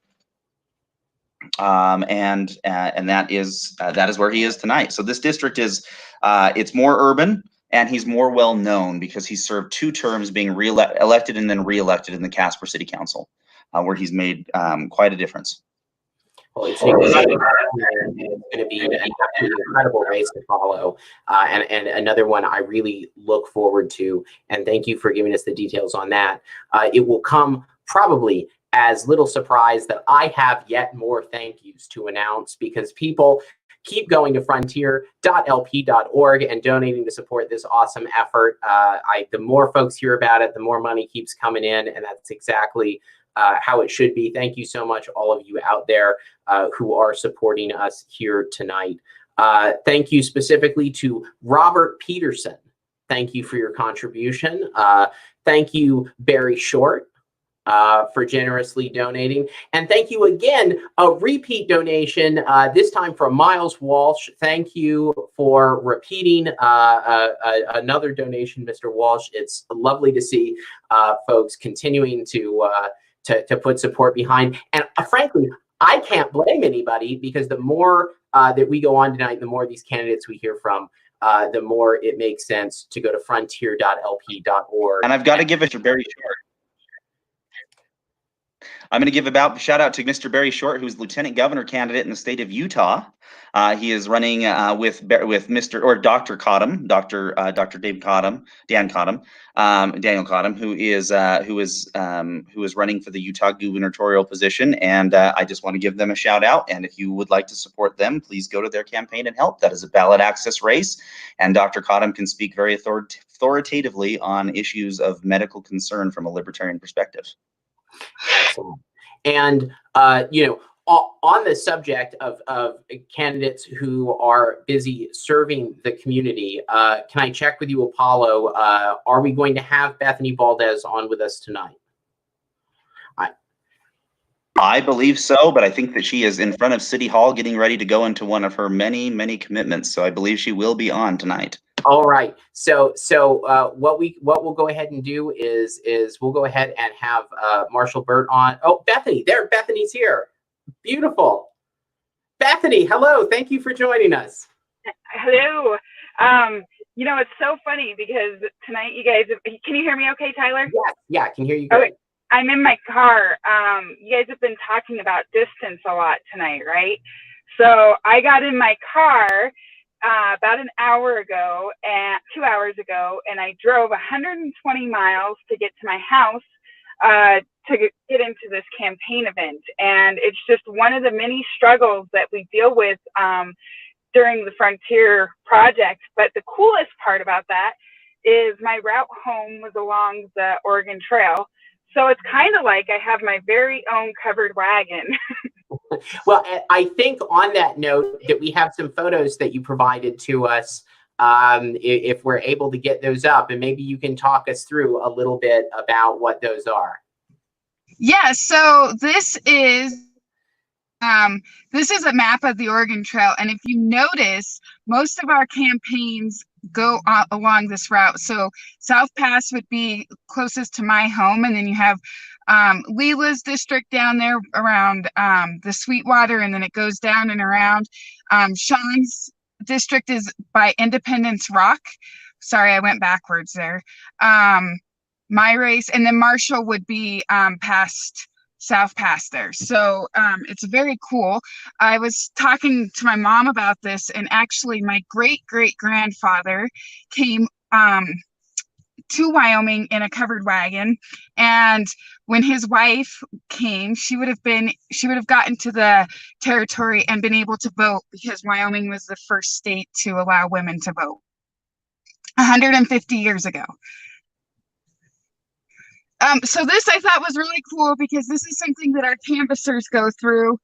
And that is where he is tonight. So this district is it's more urban, and he's more well known because he served 2 terms being elected and then reelected in the Casper City Council, where he's made quite a difference. Well, it's going to be an absolutely incredible race to follow, and another one I really look forward to. And thank you for giving us the details on that. It will come probably as little surprise that I have yet more thank yous to announce, because people keep going to frontier.lp.org and donating to support this awesome effort. The more folks hear about it, the more money keeps coming in, and that's exactly how it should be. Thank you so much, all of you out there who are supporting us here tonight. Thank you specifically to Robert Peterson. Thank you for your contribution. Thank you, Barry Short, for generously donating. And thank you again, a repeat donation, this time from Miles Walsh. Thank you for repeating another donation, Mr. Walsh. It's lovely to see folks continuing to put support behind. And frankly, I can't blame anybody, because the more that we go on tonight, the more these candidates we hear from, the more it makes sense to go to frontier.lp.org. And I've got to give it to Barry Short. I'm going to give a shout out to Mr. Barry Short, who's Lieutenant Governor candidate in the state of Utah. He is running with Dr. Cottom, Dr. Dave Cottom, Daniel Cottom, who is running for the Utah gubernatorial position. And I just want to give them a shout out. And if you would like to support them, please go to their campaign and help. That is a ballot access race, and Dr. Cottom can speak very authoritatively on issues of medical concern from a libertarian perspective. Excellent. And on the subject of candidates who are busy serving the community, can I check with you, Apollo? Are we going to have Bethany Baldes on with us tonight? I believe so, but I think that she is in front of City Hall getting ready to go into one of her many, many commitments. So I believe she will be on tonight. All right. So what we'll go ahead and do is we'll go ahead and have Marshall Burt on. Oh, Bethany, Bethany's here. Beautiful. Bethany, hello. Thank you for joining us. Hello. It's so funny because tonight you guys, can you hear me okay, Tyler? Yeah, I can hear you great. Okay. I'm in my car. You guys have been talking about distance a lot tonight, right? So I got in my car about an hour ago and 2 hours ago, and I drove 120 miles to get to my house to get into this campaign event. And it's just one of the many struggles that we deal with during the Frontier Project. But the coolest part about that is my route home was along the Oregon Trail. So it's kind of like I have my very own covered wagon. Well, I think on that note that we have some photos that you provided to us, if we're able to get those up, and maybe you can talk us through a little bit about what those are. Yeah, so this is a map of the Oregon Trail, and if you notice, most of our campaigns go along this route. So South Pass would be closest to my home, and then you have Lila's district down there around the Sweetwater, and then it goes down and around. Sean's district is by Independence Rock. Sorry, I went backwards there. My race, and then Marshall would be past South Pass there. So it's very cool. I was talking to my mom about this, and actually my great-great-grandfather came to Wyoming in a covered wagon, and when his wife came, she would have gotten to the territory and been able to vote, because Wyoming was the first state to allow women to vote 150 years ago. So this I thought was really cool, because this is something that our canvassers go through.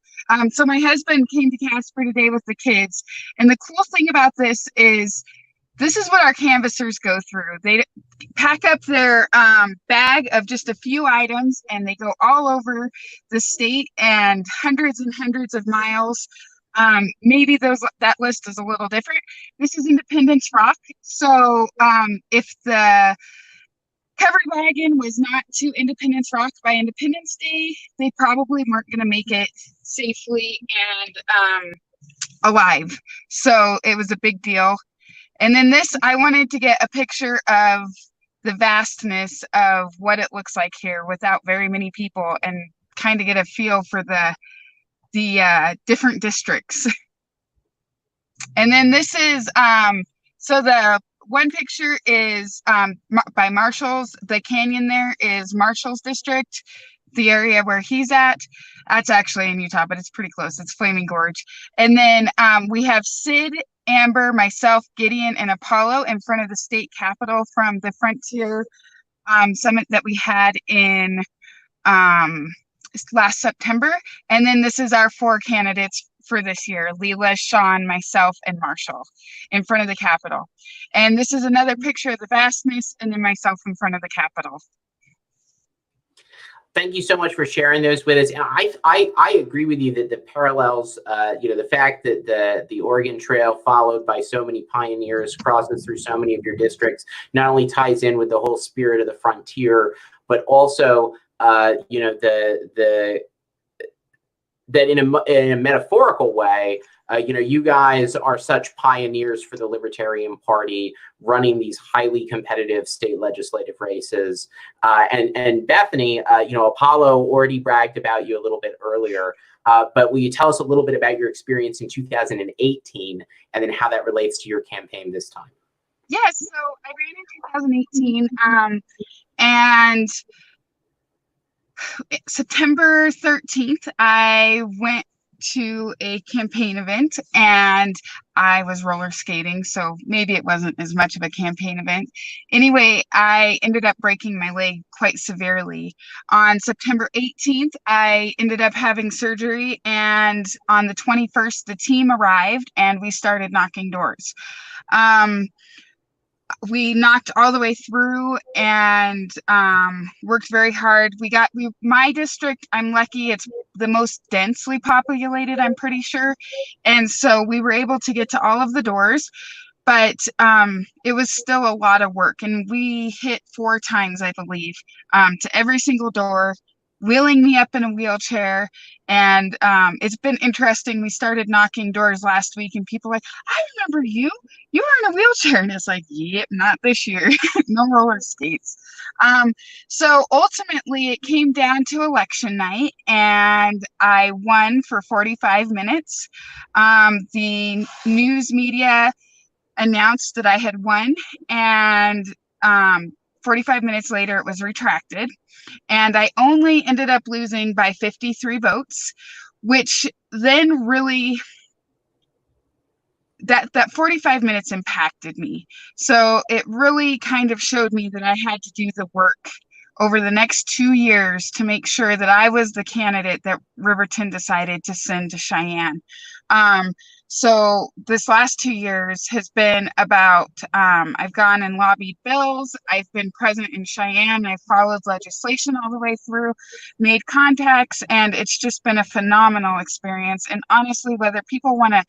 So my husband came to Casper today with the kids, and the cool thing about this is what our canvassers go through. They pack up their bag of just a few items, and they go all over the state and hundreds of miles. Maybe that list is a little different. This is Independence Rock. So if the covered wagon was not to Independence Rock by Independence Day, they probably weren't going to make it safely and alive. So it was a big deal. And then this, I wanted to get a picture of the vastness of what it looks like here without very many people, and kind of get a feel for the different districts. And then this is, so the one picture is by Marshall's. The canyon there is Marshall's district, the area where he's at. That's actually in Utah, but it's pretty close. It's Flaming Gorge. And then we have Sid, Amber, myself, Gideon, and Apollo in front of the state capitol from the Frontier Summit that we had in last September. And then this is our 4 candidates for this year: Lila, Sean, myself, and Marshall in front of the Capitol. And this is another picture of the vastness, and then myself in front of the Capitol. Thank you so much for sharing those with us. And I agree with you that the parallels, the fact that the Oregon Trail, followed by so many pioneers, crosses through so many of your districts, not only ties in with the whole spirit of the frontier, but also, that in a metaphorical way, you guys are such pioneers for the Libertarian Party, running these highly competitive state legislative races. And Bethany, Apollo already bragged about you a little bit earlier, but will you tell us a little bit about your experience in 2018, and then how that relates to your campaign this time? Yes, so I ran in 2018, and September 13th, I went to a campaign event, and I was roller skating, so maybe it wasn't as much of a campaign event. Anyway, I ended up breaking my leg quite severely. On September 18th, I ended up having surgery, and on the 21st, the team arrived, and we started knocking doors. We knocked all the way through and worked very hard. My district, I'm lucky, it's the most densely populated, I'm pretty sure. And so we were able to get to all of the doors, but it was still a lot of work. And we hit 4 times, I believe, to every single door, wheeling me up in a wheelchair. And it's been interesting. We started knocking doors last week, and people were like, I remember you were in a wheelchair. And it's like, yep, not this year. No roller skates. So ultimately it came down to election night, and I won for 45 minutes. The news media announced that I had won, and 45 minutes later it was retracted, and I only ended up losing by 53 votes, which then really that 45 minutes impacted me. So it really kind of showed me that I had to do the work over the next 2 years to make sure that I was the candidate that Riverton decided to send to Cheyenne. So this last 2 years has been about, I've gone and lobbied bills. I've been present in Cheyenne. I've followed legislation all the way through, made contacts, and it's just been a phenomenal experience. And honestly, whether people want to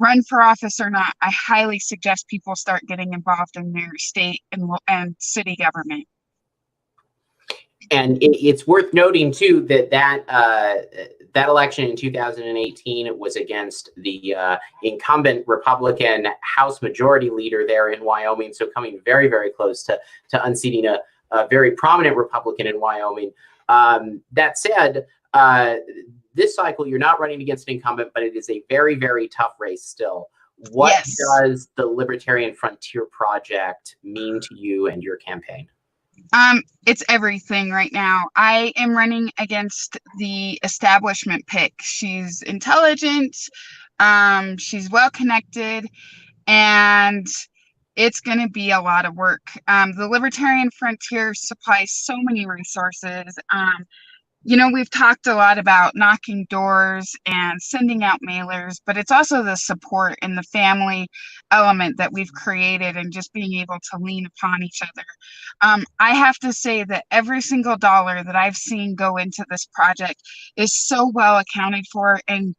run for office or not, I highly suggest people start getting involved in their state and city government. And it's worth noting too that election in 2018 was against the incumbent Republican House Majority Leader there in Wyoming, so coming very, very close to unseating a very prominent Republican in Wyoming. That said, this cycle you're not running against an incumbent, but it is a very, very tough race still. What Yes. does the Libertarian Frontier Project mean to you and your campaign? It's everything right now. I am running against the establishment pick. She's intelligent, she's well connected, and it's going to be a lot of work. The Libertarian Frontier supplies so many resources. You know, we've talked a lot about knocking doors and sending out mailers, but it's also the support and the family element that we've created and just being able to lean upon each other. I have to say that every single dollar that I've seen go into this project is so well accounted for, and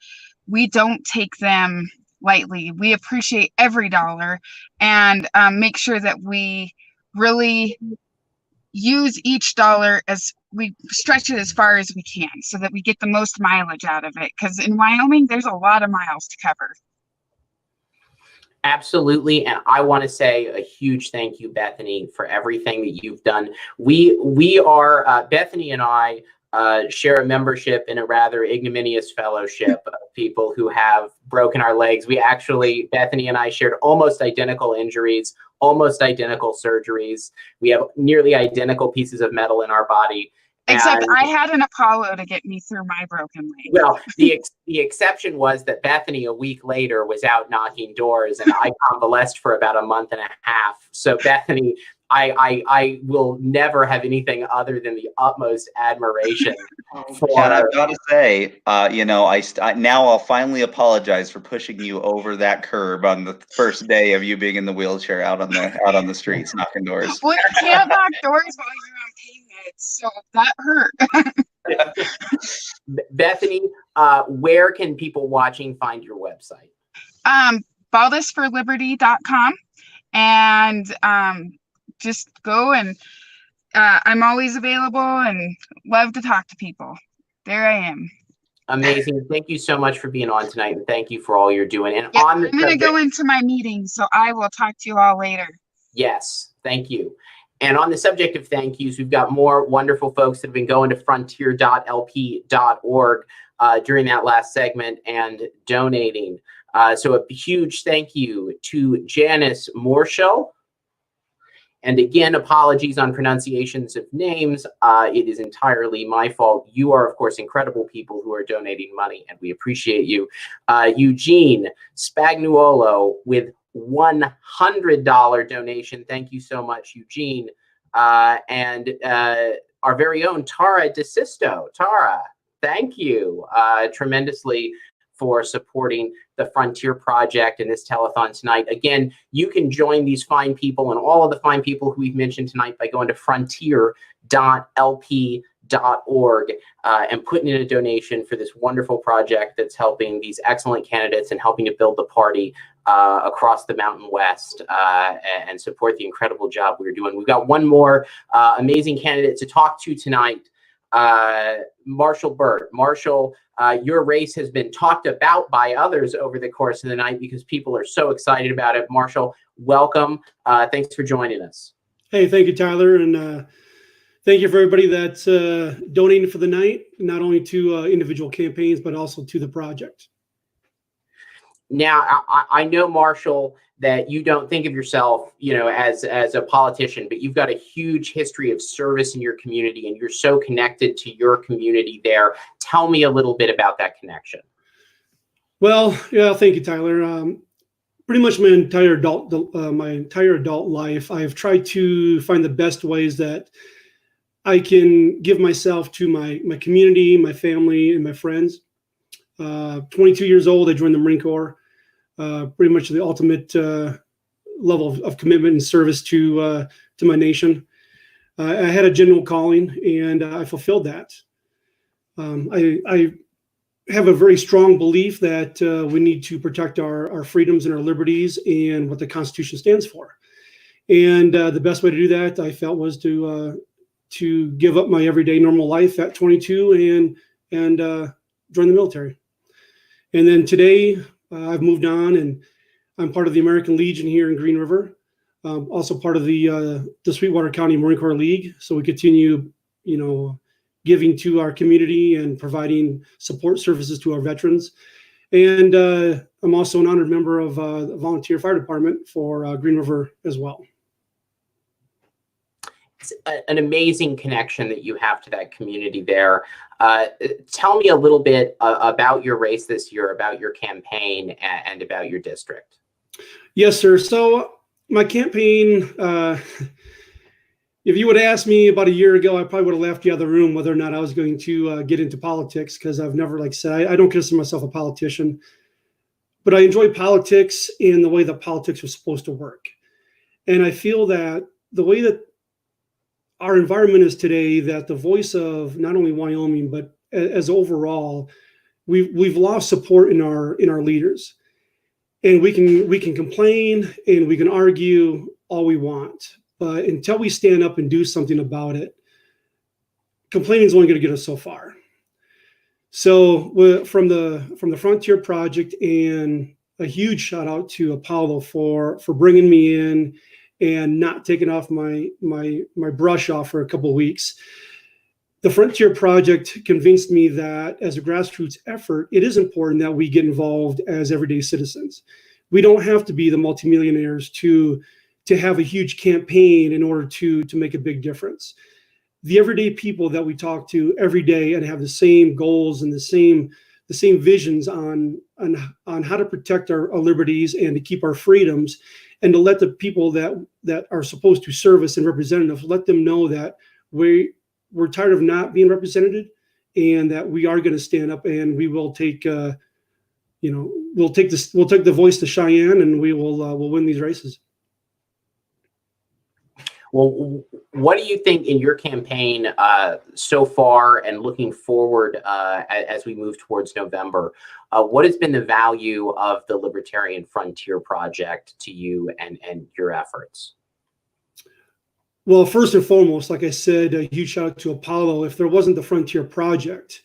we don't take them lightly. We appreciate every dollar and make sure that we really use each dollar as we stretch it as far as we can so that we get the most mileage out of it. Because in Wyoming, there's a lot of miles to cover. Absolutely. And I want to say a huge thank you, Bethany, for everything that you've done. We are, Bethany and I share a membership in a rather ignominious fellowship of people who have broken our legs. We actually, Bethany and I shared almost identical injuries, almost identical surgeries. We have nearly identical pieces of metal in our body. Except I had an Apollo to get me through my broken leg. Well, the exception was that Bethany a week later was out knocking doors, and I convalesced for about a month and a half. So Bethany, I will never have anything other than the utmost admiration for. And I've got to say, you know, now I'll finally apologize for pushing you over that curb on the first day of you being in the wheelchair out on the streets knocking doors. Well, you can't knock doors while you're on pain meds, so that hurt. Bethany, where can people watching find your website? Baldesforliberty.com, and just go, and I'm always available and love to talk to people. There I am. Amazing. Thank you so much for being on tonight, and thank you for all you're doing. And I'm going to go into my meeting, so I will talk to you all later. Yes, thank you. And on the subject of thank yous, we've got more wonderful folks that have been going to frontier.lp.org during that last segment and donating. So a huge thank you to Janice Marshall. And again, apologies on pronunciations of names. It is entirely my fault. You are, of course, incredible people who are donating money, and we appreciate you. Eugene Spagnuolo with $100 donation. Thank you so much, Eugene. And our very own Tara DeSisto. Tara, thank you tremendously for supporting the Frontier Project and this telethon tonight. Again, you can join these fine people and all of the fine people who we've mentioned tonight by going to frontier.lp.org and putting in a donation for this wonderful project that's helping these excellent candidates and helping to build the party across the Mountain West and support the incredible job we're doing. We've got one more amazing candidate to talk to tonight, Marshall Burt. Marshall, your race has been talked about by others over the course of the night because people are so excited about it. Marshall, welcome. Thanks for joining us. Hey, thank you, Tyler. And thank you for everybody that's donating for the night, not only to individual campaigns, but also to the project. Now, I know, Marshall, that you don't think of yourself, as a politician, but you've got a huge history of service in your community, and you're so connected to your community there. Tell me a little bit about that connection. Well, yeah, thank you, Tyler. Pretty much my entire adult life, I've tried to find the best ways that I can give myself to my community, my family, and my friends. 22 years old, I joined the Marine Corps. Pretty much the ultimate level of commitment and service to my nation. I had a general calling, and I fulfilled that. I have a very strong belief that we need to protect our freedoms and our liberties and what the Constitution stands for. And the best way to do that, I felt, was to give up my everyday normal life at 22 and join the military. And then today, I've moved on, and I'm part of the American Legion here in Green River. Also part of the Sweetwater County Marine Corps League. So we continue, giving to our community and providing support services to our veterans. And I'm also an honored member of the volunteer fire department for Green River as well. It's an amazing connection that you have to that community there. Tell me a little bit about your race this year, about your campaign, and about your district. Yes, sir. So my campaign, if you would ask me about a year ago, I probably would have left you out of the room whether or not I was going to get into politics, because I've never, like I said, I don't consider myself a politician, but I enjoy politics in the way that politics was supposed to work. And I feel that the way that our environment is today, that the voice of not only Wyoming, but as overall, we've lost support in our leaders. And we can complain and we can argue all we want, but until we stand up and do something about it, complaining is only going to get us so far. So from the Frontier Project, and a huge shout out to Apollo for bringing me in and not taking off my brush off for a couple of weeks. The Frontier Project convinced me that as a grassroots effort, it is important that we get involved as everyday citizens. We don't have to be the multimillionaires to have a huge campaign in order to make a big difference. The everyday people that we talk to every day and have the same goals and the same visions on how to protect our liberties and to keep our freedoms, and to let the people that are supposed to serve us and represent us, let them know that we're tired of not being represented, and that we are going to stand up, and we will take we'll take the voice to Cheyenne, and we'll win these races. Well, what do you think in your campaign so far, and looking forward as we move towards November? What has been the value of the Libertarian Frontier Project to you and your efforts? Well, first and foremost, like I said, a huge shout out to Apollo. If there wasn't the Frontier Project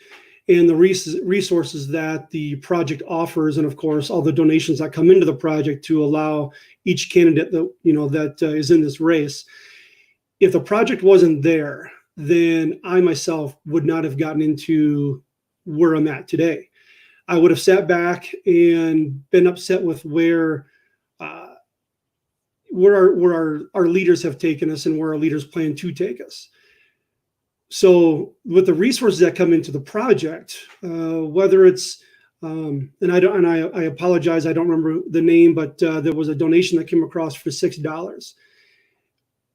and the resources that the project offers, and of course all the donations that come into the project to allow each candidate that is in this race, if the project wasn't there, then I myself would not have gotten into where I'm at today. I would have sat back and been upset with where our leaders have taken us and where our leaders plan to take us. So with the resources that come into the project, whether it's and I apologize, I don't remember the name, but there was a donation that came across for $6.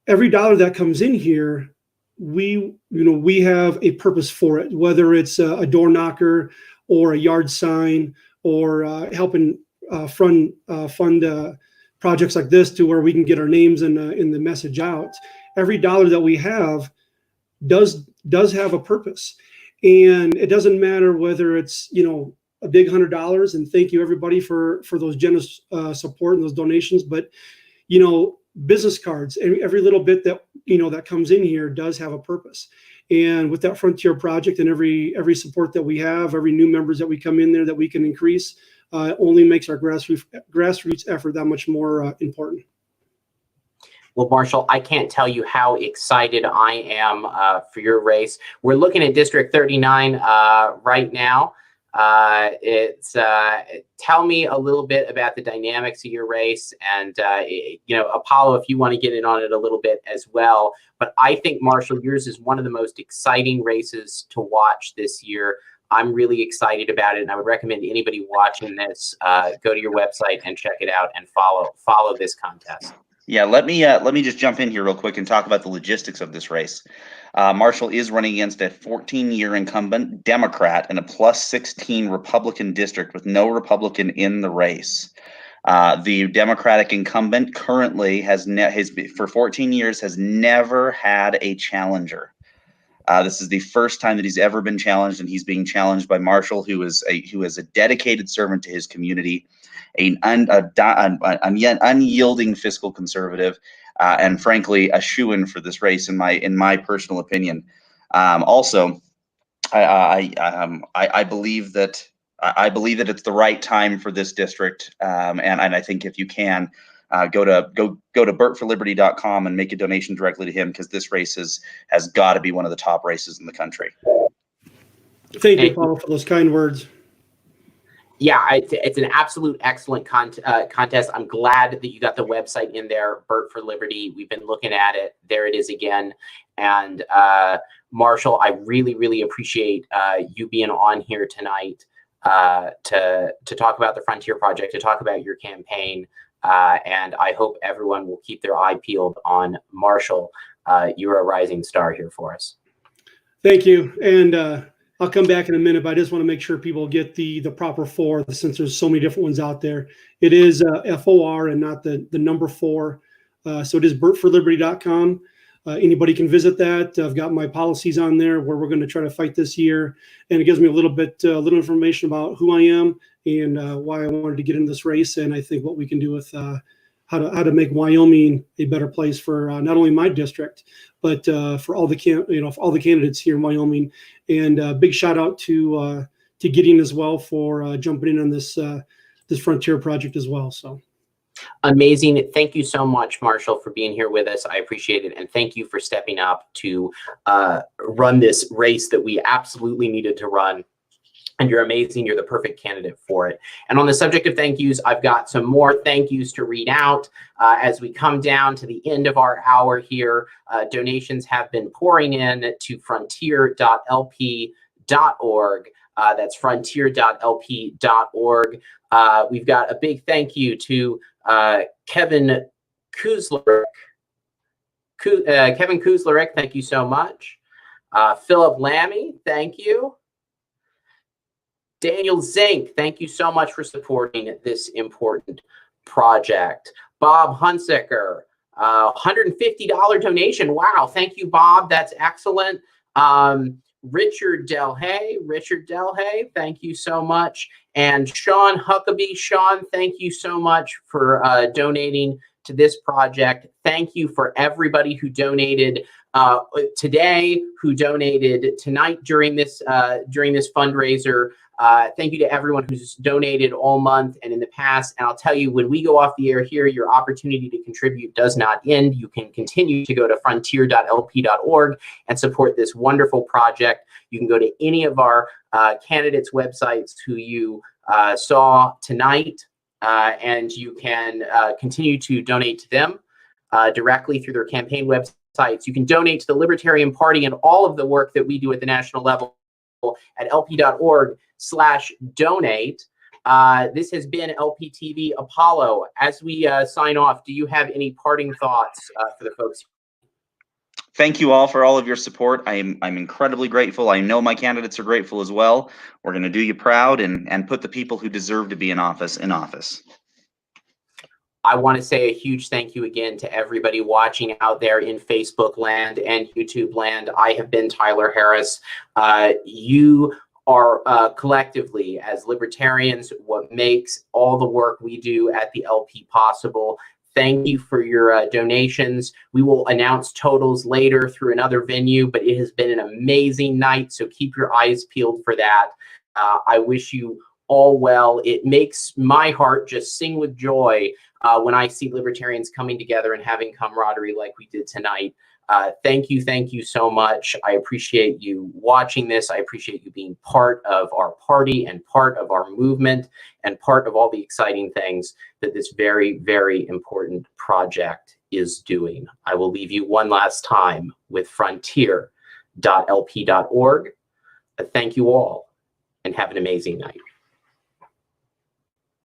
Every dollar that comes in here, we have a purpose for it, whether it's a door knocker or a yard sign, or helping fund projects like this to where we can get our names in the message out. Every dollar that we have does have a purpose, and it doesn't matter whether it's a big $100. And thank you everybody for those generous support and those donations, but business cards, every little bit that comes in here does have a purpose. And with that Frontier Project and every support that we have, every new members that we come in there that we can increase, only makes our grassroots effort that much more important. Well, Marshall, I can't tell you how excited I am for your race. We're looking at District 39 right now. Tell me a little bit about the dynamics of your race, and Apollo, if you want to get in on it a little bit as well. But I think, Marshall, yours is one of the most exciting races to watch this year. I'm really excited about it, and I would recommend anybody watching this go to your website and check it out and follow this contest. Yeah, let me just jump in here real quick and talk about the logistics of this race. Marshall is running against a 14-year incumbent Democrat in a +16 Republican district with no Republican in the race. The Democratic incumbent currently for 14 years has never had a challenger. This is the first time that he's ever been challenged, and he's being challenged by Marshall, who is a dedicated servant to his community, an unyielding fiscal conservative, and frankly a shoo-in for this race in my personal opinion. Also, I believe that it's the right time for this district, and I think if you can. Go to BurtForLiberty.com and make a donation directly to him, because this race has got to be one of the top races in the country. Thank you, Paul, for those kind words. Yeah, it's an absolute excellent contest. I'm glad that you got the website in there, Burt for Liberty. We've been looking at it. There it is again. And Marshall, I really, really appreciate you being on here tonight to talk about the Frontier Project, to talk about your campaign. And I hope everyone will keep their eye peeled on Marshall. You're a rising star here for us. Thank you. And I'll come back in a minute, but I just want to make sure people get the proper 4, since there's so many different ones out there. It is FOR and not the number 4. So it is BurtForLiberty.com. Anybody can visit that. I've got my policies on there where we're going to try to fight this year. And it gives me a little information about who I am and why I wanted to get into this race. And I think what we can do with how to make Wyoming a better place for not only my district, but for all the candidates here in Wyoming. And big shout out to Gideon as well for jumping in on this Frontier Project as well. So. Amazing. Thank you so much, Marshall, for being here with us. I appreciate it. And thank you for stepping up to run this race that we absolutely needed to run. And you're amazing. You're the perfect candidate for it. And on the subject of thank yous, I've got some more thank yous to read out as we come down to the end of our hour here. Donations have been pouring in to frontier.lp.org. That's frontier.lp.org. We've got a big thank you to Kevin Kuzlerick. Kevin Kuzlerick, thank you so much. Philip Lammy, thank you. Daniel Zink, thank you so much for supporting this important project. Bob Hunsicker, $150 donation. Wow, thank you, Bob. That's excellent. Richard Delhay, thank you so much. And Sean Huckabee, Sean, thank you so much for donating to this project. Thank you for everybody who donated today, who donated tonight during this fundraiser. Thank you to everyone who's donated all month and in the past. And I'll tell you, when we go off the air here, your opportunity to contribute does not end. You can continue to go to frontier.lp.org and support this wonderful project. You can go to any of our candidates' websites who you saw tonight, and you can continue to donate to them directly through their campaign websites. You can donate to the Libertarian Party and all of the work that we do at the national level at lp.org/donate. This has been LPTV Apollo. As we sign off, do you have any parting thoughts for the folks? Thank you all for all of your support. I'm incredibly grateful. I know my candidates are grateful as well. We're going to do you proud and put the people who deserve to be in office in office. I want to say a huge thank you again to everybody watching out there in Facebook land and YouTube land. I have been Tyler Harris. You are collectively, as libertarians, what makes all the work we do at the LP possible. Thank you for your donations. We will announce totals later through another venue, but it has been an amazing night, so keep your eyes peeled for that. I wish you all well. It makes my heart just sing with joy when I see libertarians coming together and having camaraderie like we did tonight. Thank you so much. I appreciate you watching this. I appreciate you being part of our party and part of our movement and part of all the exciting things that this very, very important project is doing. I will leave you one last time with frontier.lp.org. Thank you all and have an amazing night.